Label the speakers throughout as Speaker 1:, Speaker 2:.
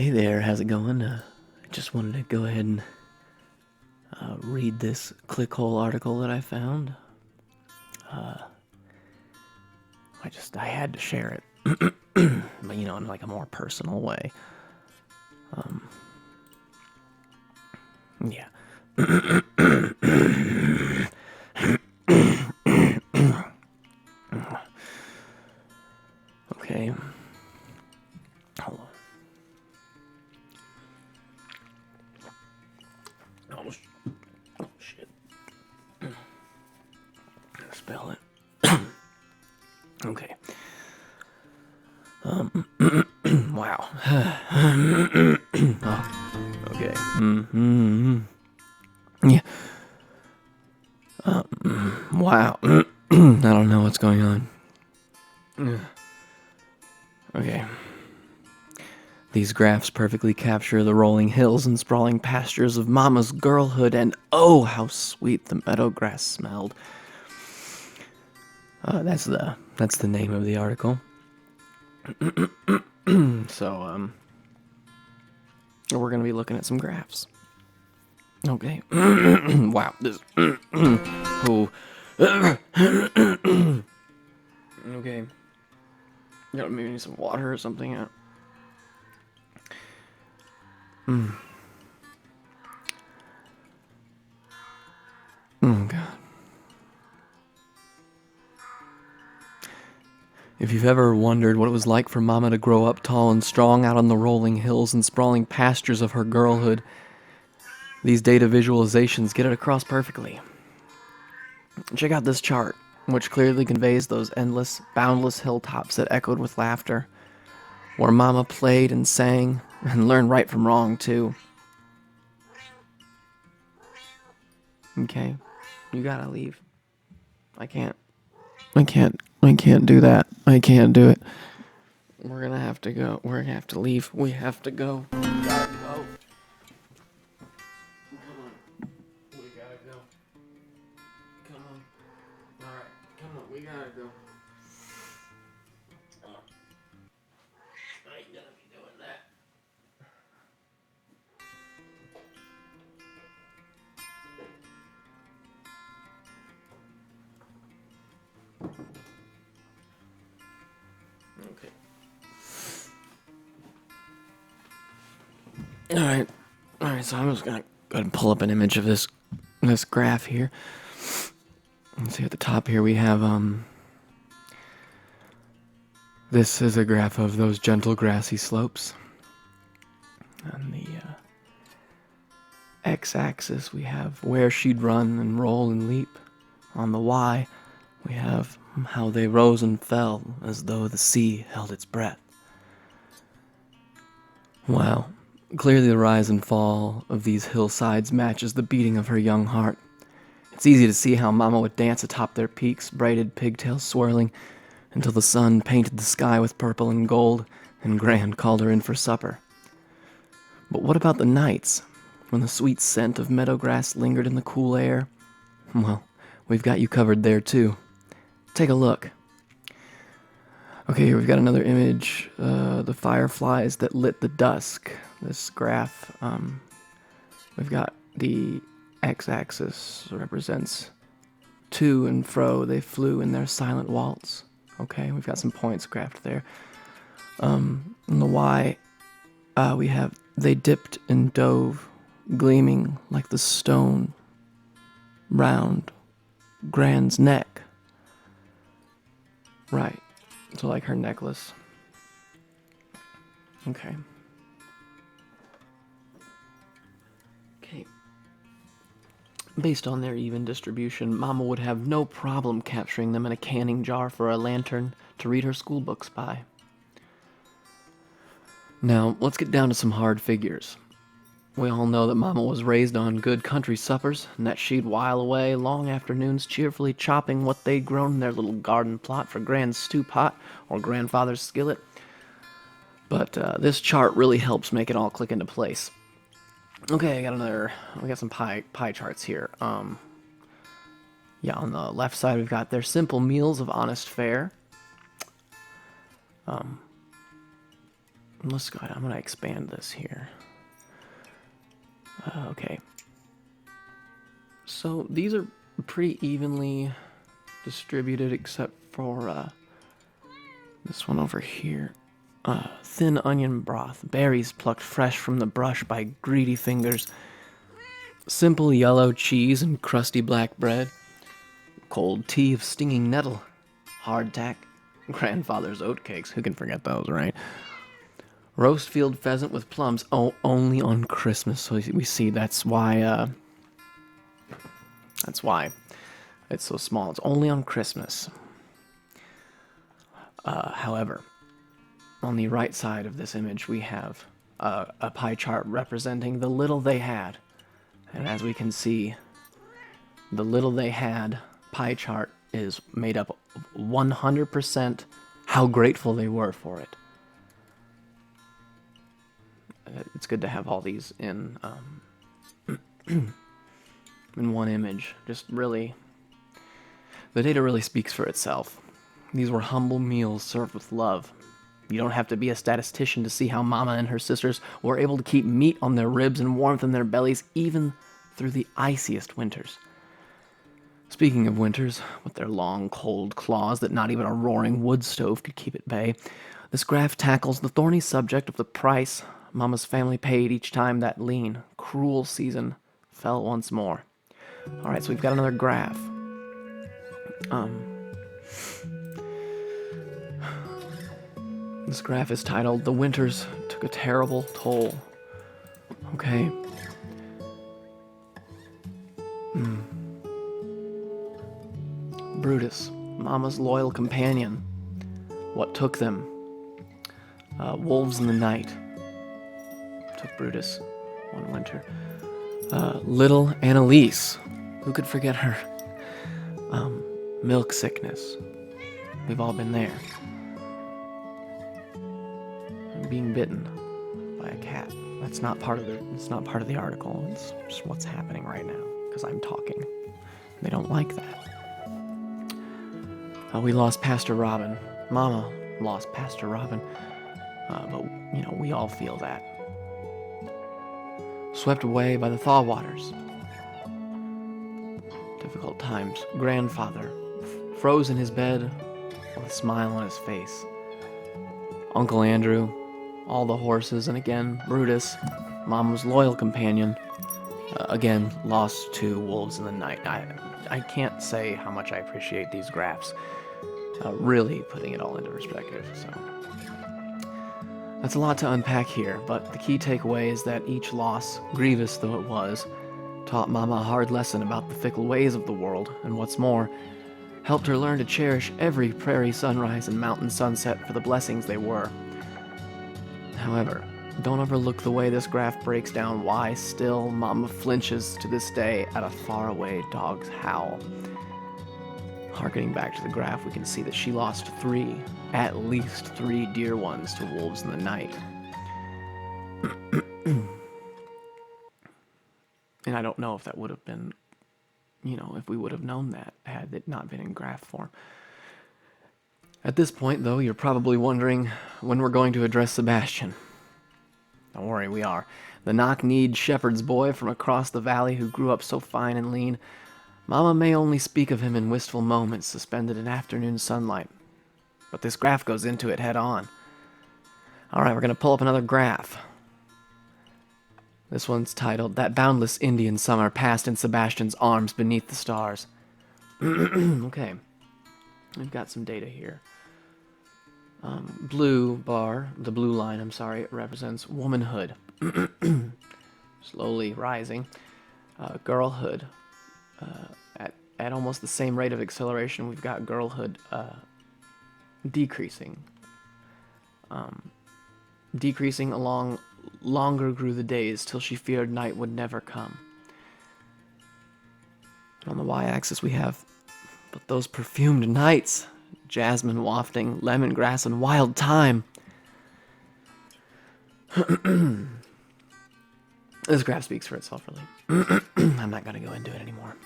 Speaker 1: Hey there, how's it going? I just wanted to go ahead and read this ClickHole article that I found. I had to share it, but in like a more personal way. Yeah. Okay. Hold on. Oh shit. Gotta spell it. Okay. Wow. Oh, okay. Yeah. Wow. I don't know what's going on. Okay. These graphs perfectly capture the rolling hills and sprawling pastures of Mama's girlhood, and oh, how sweet the meadow grass smelled. That's the name of the article. So, we're gonna be looking at some graphs. Okay. Wow. This. Oh. Okay. Maybe need some water or something. Oh God. If you've ever wondered what it was like for Mama to grow up tall and strong out on the rolling hills and sprawling pastures of her girlhood, these data visualizations get it across perfectly. Check out this chart, which clearly conveys those endless, boundless hilltops that echoed with laughter, where Mama played and sang and learned right from wrong, too. Okay, you gotta leave. I can't do that. I can't do it. We're gonna have to go. We're gonna have to leave. We have to go. We gotta go. Come on. We gotta go. Come on. Alright, come on. We gotta go. I ain't gonna be doing that. Okay. Alright, so I'm just gonna go ahead and pull up an image of this graph here. Let's see at the top here we have this is a graph of those gentle grassy slopes. On the x-axis we have where she'd run and roll and leap. On the y we have how they rose and fell as though the sea held its breath. Wow. Clearly the rise and fall of these hillsides matches the beating of her young heart. It's easy to see how Mama would dance atop their peaks, braided pigtails swirling, until the sun painted the sky with purple and gold, and Gran called her in for supper. But what about the nights, when the sweet scent of meadow grass lingered in the cool air? Well, we've got you covered there too. Take a look. Okay, here we've got another image, the fireflies that lit the dusk. This graph, we've got the x-axis represents to and fro they flew in their silent waltz. Okay, we've got some points graphed there. On the y, we have they dipped and dove, gleaming like the stone round Gran's neck. Right, so like her necklace. Okay. Based on their even distribution, Mama would have no problem capturing them in a canning jar for a lantern to read her school books by. Now, let's get down to some hard figures. We all know that Mama was raised on good country suppers, and that she'd while away long afternoons cheerfully chopping what they'd grown in their little garden plot for Gran's stew pot or Grandfather's skillet. But this chart really helps make it all click into place. Okay, we got some pie charts here. Yeah, on the left side we've got their simple meals of honest fare. Let's go ahead. I'm going to expand this here. Okay. So these are pretty evenly distributed except for this one over here. Thin onion broth, berries plucked fresh from the brush by greedy fingers, simple yellow cheese and crusty black bread, cold tea of stinging nettle, hardtack, grandfather's oatcakes, who can forget those, right? Roast field pheasant with plums, oh, only on Christmas. So we see that's why it's so small. It's only on Christmas. However, on the right side of this image, we have a pie chart representing the little they had. And as we can see, the little they had pie chart is made up of 100% how grateful they were for it. It's good to have all these in in one image. Just really, the data really speaks for itself. These were humble meals served with love. You don't have to be a statistician to see how Mama and her sisters were able to keep meat on their ribs and warmth in their bellies even through the iciest winters. Speaking of winters, with their long, cold claws that not even a roaring wood stove could keep at bay, this graph tackles the thorny subject of the price Mama's family paid each time that lean, cruel season fell once more. All right, so we've got another graph. This graph is titled, "The Winters Took a Terrible Toll." Okay. Brutus, Mama's loyal companion. What took them? Wolves in the night. Took Brutus one winter. Little Annalise. Who could forget her? Milk sickness. We've all been there. Being bitten by a cat. It's not part of the article. It's just what's happening right now because I'm talking. They don't like that. We lost Pastor Robin. Mama lost Pastor Robin. But we all feel that. Swept away by the thaw waters. Difficult times. Grandfather froze in his bed with a smile on his face. Uncle Andrew, all the horses, and again, Brutus, Mama's loyal companion, again, lost to wolves in the night. I can't say how much I appreciate these graphs, really putting it all into perspective. So that's a lot to unpack here, but the key takeaway is that each loss, grievous though it was, taught Mama a hard lesson about the fickle ways of the world, and what's more, helped her learn to cherish every prairie sunrise and mountain sunset for the blessings they were. However, don't overlook the way this graph breaks down why still Mama flinches to this day at a faraway dog's howl. Harkening back to the graph, we can see that she lost at least three dear ones to wolves in the night. And I don't know if that would have been, if we would have known that had it not been in graph form. At this point, though, you're probably wondering when we're going to address Sebastian. Don't worry, we are. The knock-kneed shepherd's boy from across the valley who grew up so fine and lean. Mama may only speak of him in wistful moments suspended in afternoon sunlight. But this graph goes into it head on. All right, we're going to pull up another graph. This one's titled, "That Boundless Indian Summer Passed in Sebastian's Arms Beneath the Stars." Okay, we've got some data here. The blue line, represents womanhood. Slowly rising. Girlhood. At almost the same rate of acceleration, we've got girlhood decreasing. Decreasing along, longer grew the days till she feared night would never come. And on the y-axis we have, but those perfumed nights, jasmine wafting, lemongrass, and wild thyme. This graph speaks for itself, really. I'm not going to go into it anymore.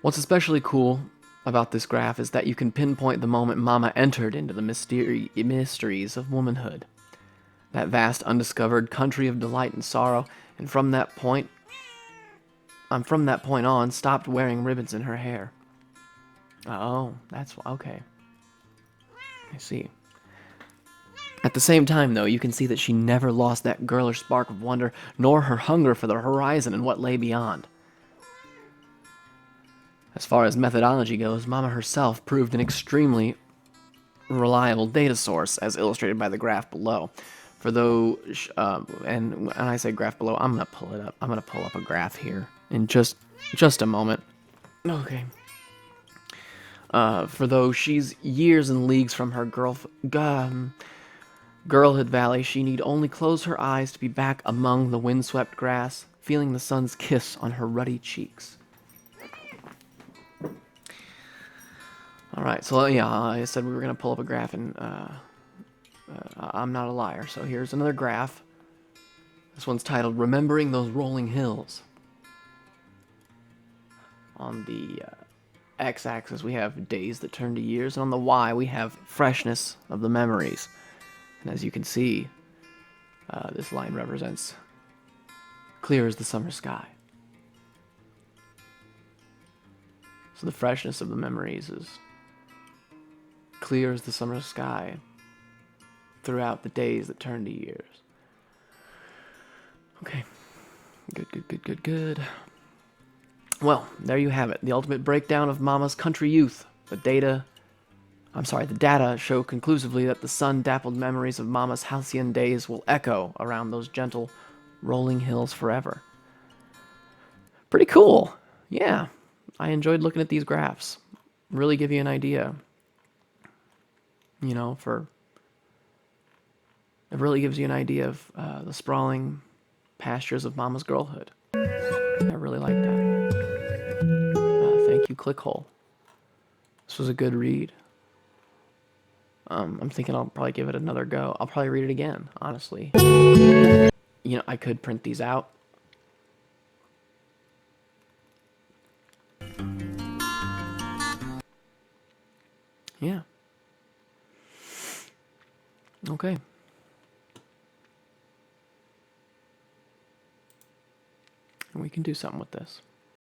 Speaker 1: What's especially cool about this graph is that you can pinpoint the moment Mama entered into the mysteries of womanhood. that vast undiscovered country of delight and sorrow, and from that point on, stopped wearing ribbons in her hair. Oh, that's okay. I see. At the same time, though, you can see that she never lost that girlish spark of wonder, nor her hunger for the horizon and what lay beyond. As far as methodology goes, Mama herself proved an extremely reliable data source, as illustrated by the graph below. For though, and when I say graph below, I'm gonna pull it up. I'm gonna pull up a graph here in just a moment. Okay. For though she's years and leagues from her girlhood valley, she need only close her eyes to be back among the windswept grass, feeling the sun's kiss on her ruddy cheeks. All right, so yeah, I said we were gonna pull up a graph, and I'm not a liar. So here's another graph. This one's titled "Remembering Those Rolling Hills." On the x-axis, we have days that turn to years, and on the y, we have freshness of the memories. And as you can see, this line represents clear as the summer sky. So the freshness of the memories is clear as the summer sky throughout the days that turn to years. Okay. Good. Well, there you have it. The ultimate breakdown of Mama's country youth. The data show conclusively that the sun-dappled memories of Mama's halcyon days will echo around those gentle, rolling hills forever. Pretty cool. Yeah, I enjoyed looking at these graphs. Really give you an idea. It really gives you an idea of the sprawling pastures of Mama's girlhood. I really like that. Thank you, ClickHole. This was a good read. I'm thinking I'll probably give it another go. I'll probably read it again, honestly. I could print these out. Yeah. Okay. And we can do something with this.